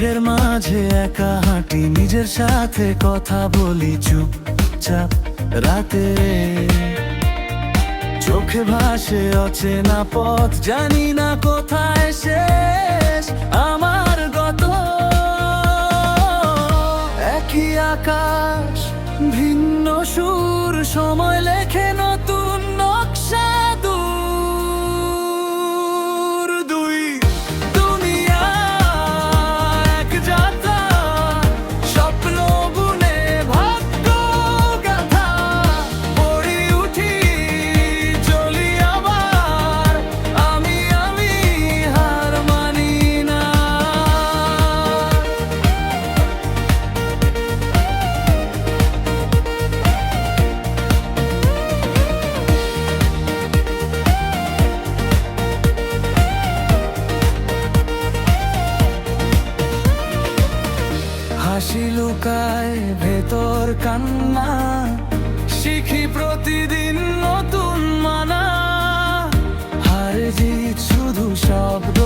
ভিড়ের মাঝে একা হাঁটি, নিজের সাথে কথা বলি চুপচাপ রাতে। চোখে ভাসে অচেনা পথ, জানি না কোথায় শেষ আমার গত। একই আকাশ ভিন্ন সুর, সময় লেখে নতুন নকশা। দূর দুই দুনিয়া এক যাত্রা, স্বপ্ন বুনে ভাগ্য গাথা। পড়ি উঠি চলি আবার, আমি হার মানি না। হাসি লুকায় ভেতর কান্না, শিখি প্রতিদিন নতুন মানা। হার জিত শুধু শব্দ